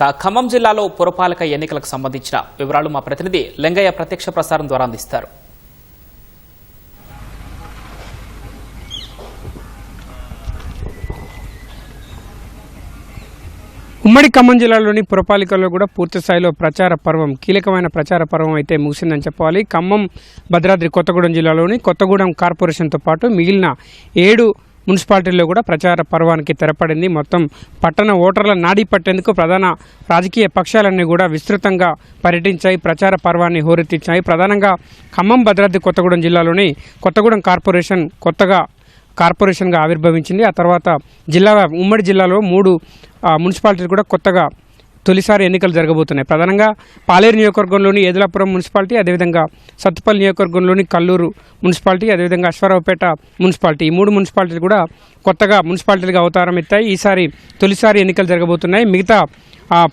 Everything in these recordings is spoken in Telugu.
ఖమ్మం జిల్లాలో పురపాలక ఎన్నికలకు సంబంధించిన వివరాలు మా ప్రతినిధి లింగయ్య ప్రత్యక్ష ప్రసారం ద్వారా అందిస్తారు. ఉమ్మడి ఖమ్మం జిల్లాలోని పురపాలికల్లో కూడా పూర్తి స్థాయిలో కీలకమైన ప్రచార పర్వం అయితే ముగిసిందని చెప్పాలి. ఖమ్మం, భద్రాద్రి కొత్తగూడెం జిల్లాలోని కొత్తగూడెం కార్పొరేషన్తో పాటు మిగిలిన 7 మున్సిపాలిటీల్లో కూడా ప్రచార పర్వానికి తెరపడింది. మొత్తం పట్టణ ఓటర్ల నాడీ పట్టేందుకు ప్రధాన రాజకీయ పక్షాలన్నీ కూడా విస్తృతంగా పర్యటించాయి, ప్రచార పర్వాన్ని హోరెత్తించాయి. ప్రధానంగా ఖమ్మం, భద్రాద్రి కొత్తగూడెం జిల్లాలోని కొత్తగూడెం కార్పొరేషన్ కొత్తగా కార్పొరేషన్గా ఆవిర్భవించింది. ఆ తర్వాత ఉమ్మడి జిల్లాలో 3 మున్సిపాలిటీలు కూడా కొత్తగా తొలిసారి ఎన్నికలు జరగబోతున్నాయి. ప్రధానంగా పాలేరు నియోజకవర్గంలోని ఏదులాపురం మున్సిపాలిటీ, అదేవిధంగా సత్తుపల్లి నియోజకవర్గంలోని కల్లూరు మున్సిపాలిటీ, అదేవిధంగా అశ్వారావుపేట మున్సిపాలిటీ, ఈ 3 మున్సిపాలిటీలు కూడా కొత్తగా మున్సిపాలిటీలుగా అవతారం ఎత్తాయి. ఈసారి తొలిసారి ఎన్నికలు జరగబోతున్నాయి. మిగతా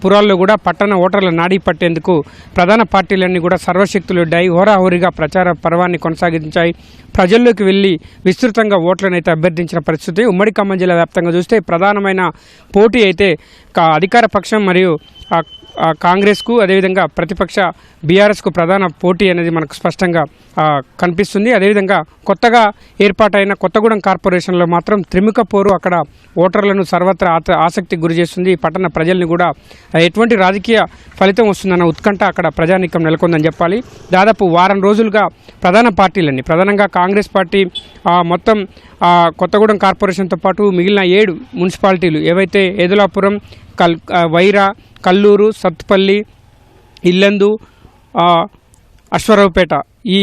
పురాల్లో కూడా పట్టణ ఓటర్ల నాడీ పట్టేందుకు ప్రధాన పార్టీలన్నీ కూడా సర్వశక్తులు డ్డై హోరాహోరీగా ప్రచార పర్వాన్ని కొనసాగించాయి. ప్రజల్లోకి వెళ్ళి విస్తృతంగా ఓట్లను అయితే అభ్యర్థించిన పరిస్థితి. ఉమ్మడి ఖమ్మం జిల్లా వ్యాప్తంగా చూస్తే ప్రధానమైన పోటీ అయితే అధికార పక్షం మరియు కాంగ్రెస్కు, అదేవిధంగా ప్రతిపక్ష బీఆర్ఎస్కు ప్రధాన పోటీ అనేది మనకు స్పష్టంగా కనిపిస్తుంది. అదేవిధంగా కొత్తగా ఏర్పాటైన కొత్తగూడెం కార్పొరేషన్లో మాత్రం త్రిముఖ పోరు అక్కడ ఓటర్లను సర్వత్రా ఆసక్తికి గురి చేస్తుంది. పట్టణ ప్రజల్ని కూడా ఎటువంటి రాజకీయ ఫలితం వస్తుందన్న ఉత్కంఠ అక్కడ ప్రజానీకం నెలకొందని చెప్పాలి. దాదాపు వారం రోజులుగా ప్రధానంగా కాంగ్రెస్ పార్టీ మొత్తం కొత్తగూడెం కార్పొరేషన్తో పాటు మిగిలిన 7 మున్సిపాలిటీలు ఏవైతే ఏదులాపురం, వైరా, కల్లూరు, సత్తుపల్లి, ఇల్లందు, అశ్వారావుపేట ఈ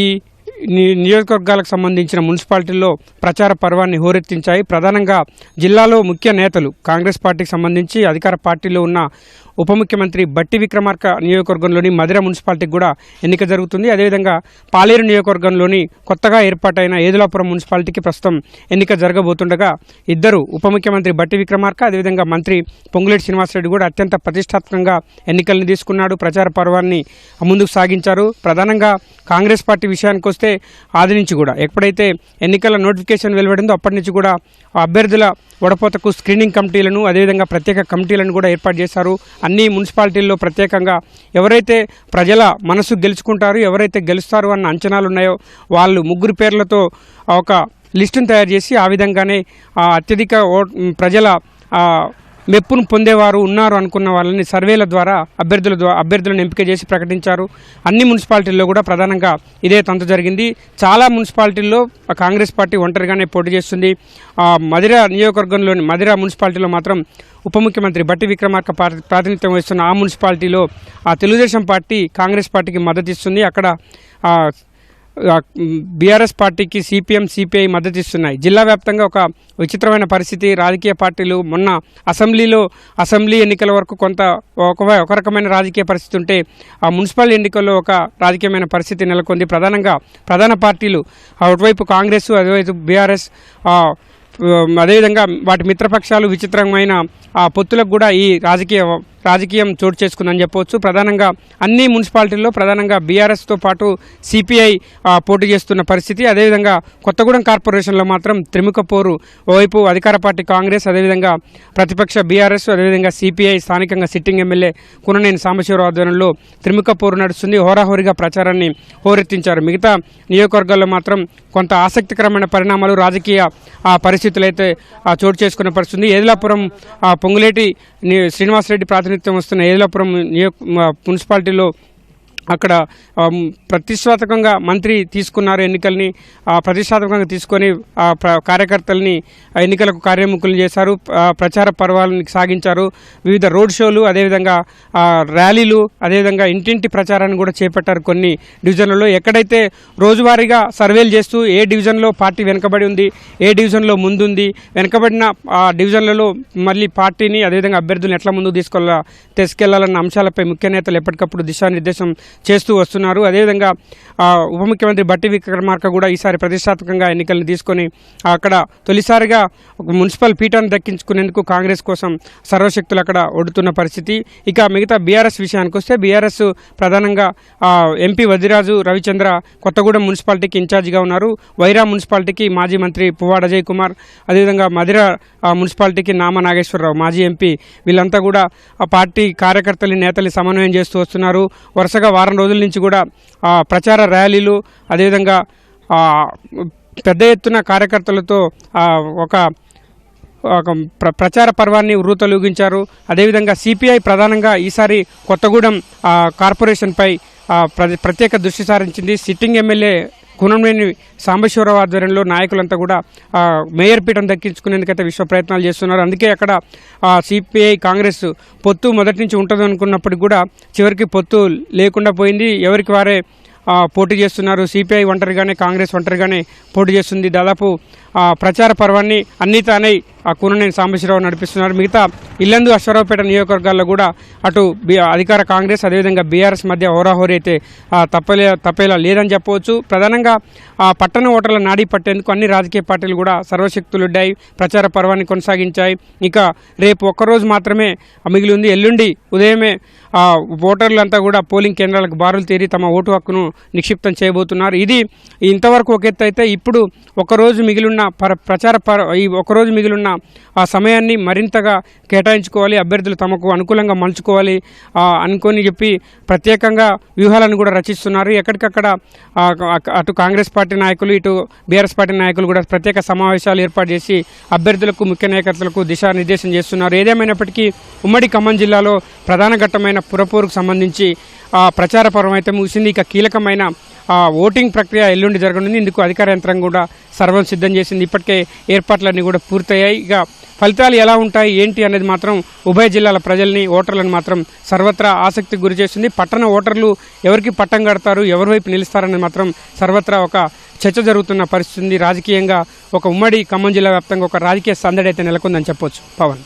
నియోజకవర్గాలకు సంబంధించిన మున్సిపాలిటీల్లో ప్రచార పర్వాన్ని హోరెత్తించాయి. ప్రధానంగా జిల్లాలో ముఖ్య నేతలు కాంగ్రెస్ పార్టీకి సంబంధించి అధికార పార్టీలో ఉన్న ఉప ముఖ్యమంత్రి బట్టి విక్రమార్క నియోజకవర్గంలోని మధిర మున్సిపాలిటీకి కూడా ఎన్నిక జరుగుతుంది. అదేవిధంగా పాలేరు నియోజకవర్గంలోని కొత్తగా ఏర్పాటైన ఏదులాపురం మున్సిపాలిటీకి ప్రస్తుతం ఎన్నిక జరగబోతుండగా ఇద్దరు ఉప ముఖ్యమంత్రి బట్టి విక్రమార్క, అదేవిధంగా మంత్రి పొంగులేటి శ్రీనివాసరెడ్డి కూడా అత్యంత ప్రతిష్టాత్మకంగా ఎన్నికలను తీసుకున్నాడు, ప్రచార పర్వాన్ని ముందుకు సాగించారు. ప్రధానంగా కాంగ్రెస్ పార్టీ విషయానికి వస్తే ఆది నుంచి కూడా ఎప్పుడైతే ఎన్నికల నోటిఫికేషన్ వెలువడిందో అప్పటి నుంచి కూడా అభ్యర్థుల వడపోతకు స్క్రీనింగ్ కమిటీలను, అదేవిధంగా ప్రత్యేక కమిటీలను కూడా ఏర్పాటు చేశారు. అన్ని మున్సిపాలిటీల్లో ప్రత్యేకంగా ఎవరైతే ప్రజల మనసు గెలుచుకుంటారు, ఎవరైతే గెలుస్తారు అన్న అంచనాలు ఉన్నాయో వాళ్ళు 3 పేర్లతో ఒక లిస్టును తయారు చేసి ఆ విధంగానే అత్యధిక ప్రజల మెప్పును పొందేవారు ఉన్నారు అనుకున్న వాళ్ళని సర్వేల ద్వారా అభ్యర్థులను ఎంపిక చేసి ప్రకటించారు. అన్ని మున్సిపాలిటీల్లో కూడా ప్రధానంగా ఇదే తంతు జరిగింది. చాలా మున్సిపాలిటీల్లో కాంగ్రెస్ పార్టీ ఒంటరిగానే పోటీ చేస్తుంది. మధిర మున్సిపాలిటీలో మాత్రం ఉప ముఖ్యమంత్రి బట్టి విక్రమార్క ప్రాతినిధ్యం వహిస్తున్న ఆ మున్సిపాలిటీలో తెలుగుదేశం పార్టీ కాంగ్రెస్ పార్టీకి మద్దతు ఇస్తుంది. అక్కడ బీఆర్ఎస్ పార్టీకి సిపిఎం, సిపిఐ మద్దతు ఇస్తున్నాయి. జిల్లా వ్యాప్తంగా ఒక విచిత్రమైన పరిస్థితి. రాజకీయ పార్టీలు మొన్న అసెంబ్లీ ఎన్నికల వరకు ఒక రకమైన రాజకీయ పరిస్థితి ఉంటే ఆ మున్సిపల్ ఎన్నికల్లో ఒక రాజకీయమైన పరిస్థితి నెలకొంది. ప్రధాన పార్టీలు అటువైపు కాంగ్రెస్, అటువైపు బీఆర్ఎస్, అదేవిధంగా వాటి మిత్రపక్షాలు విచిత్రమైన పొత్తులకు కూడా ఈ రాజకీయం చోటు చేసుకుందని చెప్పవచ్చు. ప్రధానంగా అన్ని మున్సిపాలిటీల్లో ప్రధానంగా బీఆర్ఎస్తో పాటు సిపిఐ పోటీ చేస్తున్న పరిస్థితి. అదేవిధంగా కొత్తగూడెం కార్పొరేషన్లో మాత్రం త్రిముఖ పోరు, ఓవైపు అధికార పార్టీ కాంగ్రెస్, అదేవిధంగా ప్రతిపక్ష బీఆర్ఎస్, అదేవిధంగా సిపిఐ, స్థానికంగా సిట్టింగ్ ఎమ్మెల్యే కూననేని సాంబశివరావు ఆధ్వర్యంలో త్రిముఖ పోరు నడుస్తుంది. హోరాహోరీగా ప్రచారాన్ని హోరెత్తించారు. మిగతా నియోజకవర్గాల్లో మాత్రం కొంత ఆసక్తికరమైన పరిణామాలు, రాజకీయ పరిస్థితులు అయితే చోటు చేసుకునే పరిస్థితుంది. ఏదులాపురం పొంగులేటి శ్రీనివాసరెడ్డి ప్రాతినిధ్యం వస్తున్న ఏదులాపురం మున్సిపాలిటీలో అక్కడ ప్రతిష్టాత్మకంగా మంత్రి తీసుకున్నారు. ఎన్నికల్ని ప్రతిష్టాత్మకంగా తీసుకొని కార్యకర్తల్ని ఎన్నికలకు కార్యముఖులు చేశారు, ప్రచార పర్వాలను సాగించారు. వివిధ రోడ్ షోలు, అదేవిధంగా ర్యాలీలు, అదేవిధంగా ఇంటింటి ప్రచారాన్ని కూడా చేపట్టారు. కొన్ని డివిజన్లలో ఎక్కడైతే రోజువారీగా సర్వేలు చేస్తూ ఏ డివిజన్లో పార్టీ వెనుకబడి ఉంది, ఏ డివిజన్లో ముందుంది, వెనుకబడిన డివిజన్లలో మళ్ళీ పార్టీని, అదేవిధంగా అభ్యర్థులను ఎట్లా ముందుకు తీసుకెళ్లాలన్న అంశాలపై ముఖ్య నేతలు ఎప్పటికప్పుడు దిశానిర్దేశం చేస్తూ వస్తున్నారు. అదేవిధంగా ఉప ముఖ్యమంత్రి బట్టి విక్రమార్క కూడా ఈసారి ప్రతిష్టాత్మకంగా ఎన్నికలను తీసుకొని అక్కడ తొలిసారిగా ఒక మున్సిపల్ పీఠాన్ని దక్కించుకునేందుకు కాంగ్రెస్ కోసం సర్వశక్తులు అక్కడ ఒడుతున్న పరిస్థితి. ఇక మిగతా బీఆర్ఎస్ విషయానికి వస్తే బీఆర్ఎస్ ప్రధానంగా ఎంపీ వదిరాజు రవిచంద్ర కొత్తగూడెం మున్సిపాలిటీకి ఇన్ఛార్జిగా ఉన్నారు. వైరా మున్సిపాలిటీకి మాజీ మంత్రి పువ్వాడ అజయ్ కుమార్, అదేవిధంగా మధిర మున్సిపాలిటీకి నామా నాగేశ్వరరావు మాజీ ఎంపీ, వీళ్ళంతా కూడా ఆ పార్టీ కార్యకర్తలు నేతల్ని సమన్వయం చేస్తూ వస్తున్నారు. వరుసగా వారం రోజుల నుంచి కూడా ప్రచార ర్యాలీలు, అదేవిధంగా పెద్ద ఎత్తున కార్యకర్తలతో ఒక ప్రచార పర్వాన్ని ఉర్రూతలూగించారు. అదేవిధంగా సిపిఐ ప్రధానంగా ఈసారి కొత్తగూడెం కార్పొరేషన్పై ప్రత్యేక దృష్టి సారించింది. సిట్టింగ్ ఎమ్మెల్యే కూనంనేని సాంబశివరావు ఆధ్వర్యంలో నాయకులంతా కూడా మేయర్ పీఠం దక్కించుకునేందుకైతే విశ్వ ప్రయత్నాలు చేస్తున్నారు. అందుకే అక్కడ సిపిఐ కాంగ్రెస్ పొత్తు మొదటి నుంచి ఉంటుంది అనుకున్నప్పటికీ కూడా చివరికి పొత్తు లేకుండా పోయింది. ఎవరికి వారే పోటీ చేస్తున్నారు. సిపిఐ ఒంటరిగానే, కాంగ్రెస్ ఒంటరిగానే పోటీ చేస్తుంది. దాదాపు ప్రచార పర్వాన్ని అన్నీ తానే కూనంనేని సాంబశివరావు నడిపిస్తున్నారు. మిగతా ఇల్లందు అశ్వరావుపేట నియోజకవర్గాల్లో కూడా అటు అధికార కాంగ్రెస్ అదేవిధంగా బీఆర్ఎస్ మధ్య హోరాహోరీ అయితే తప్పేలా లేదని చెప్పవచ్చు. ప్రధానంగా పట్టణ ఓటర్ల నాడీ పట్టేందుకు అన్ని రాజకీయ పార్టీలు కూడా సర్వశక్తులుడ్డాయి, ప్రచార పర్వాన్ని కొనసాగించాయి. ఇక రేపు ఒక్కరోజు మాత్రమే మిగిలి ఉంది. ఎల్లుండి ఉదయమే ఓటర్లంతా కూడా పోలింగ్ కేంద్రాలకు బారులు తీరి తమ ఓటు హక్కును నిక్షిప్తం చేయబోతున్నారు. ఇది ఇంతవరకు ఒక ఎత్తు అయితే ఇప్పుడు ఒకరోజు మిగిలిన ఈ ఒకరోజు మిగిలిన ఆ సమయాన్ని మరింతగా కేటాయించుకోవాలి, అభ్యర్థులు తమకు అనుకూలంగా మలుచుకోవాలి అనుకొని చెప్పి ప్రత్యేకంగా వ్యూహాలను కూడా రచిస్తున్నారు. ఎక్కడికక్కడ అటు కాంగ్రెస్ పార్టీ నాయకులు ఇటు బీఆర్ఎస్ పార్టీ నాయకులు కూడా ప్రత్యేక సమావేశాలు ఏర్పాటు చేసి అభ్యర్థులకు ముఖ్య నాయకత్వాలకు దిశానిర్దేశం చేస్తున్నారు. ఏదేమైనప్పటికీ ఉమ్మడి ఖమ్మం జిల్లాలో ప్రధాన ఘట్టమైన పురపోరుకు సంబంధించి ప్రచార పర్వం అయితే ముగిసింది. ఇక కీలకమైన ఓటింగ్ ప్రక్రియ ఎల్లుండి జరగనుంది. ఇందుకు అధికార యంత్రం కూడా సర్వం సిద్ధం చేసింది. ఇప్పటికే ఏర్పాట్లన్నీ కూడా పూర్తయ్యాయి. ఇక ఫలితాలు ఎలా ఉంటాయి ఏంటి అనేది మాత్రం ఉభయ జిల్లాల ప్రజల్ని, ఓటర్లను మాత్రం సర్వత్రా ఆసక్తికి గురి చేస్తుంది. పట్టణ ఓటర్లు ఎవరికి పట్టం కడతారు, ఎవరి వైపు నిలుస్తారనేది మాత్రం సర్వత్రా ఒక చర్చ జరుగుతున్న పరిస్థితి ఉంది. రాజకీయంగా ఒక ఉమ్మడి ఖమ్మం జిల్లా వ్యాప్తంగా ఒక రాజకీయ సందడి అయితే నెలకొందని చెప్పొచ్చు. పవన్.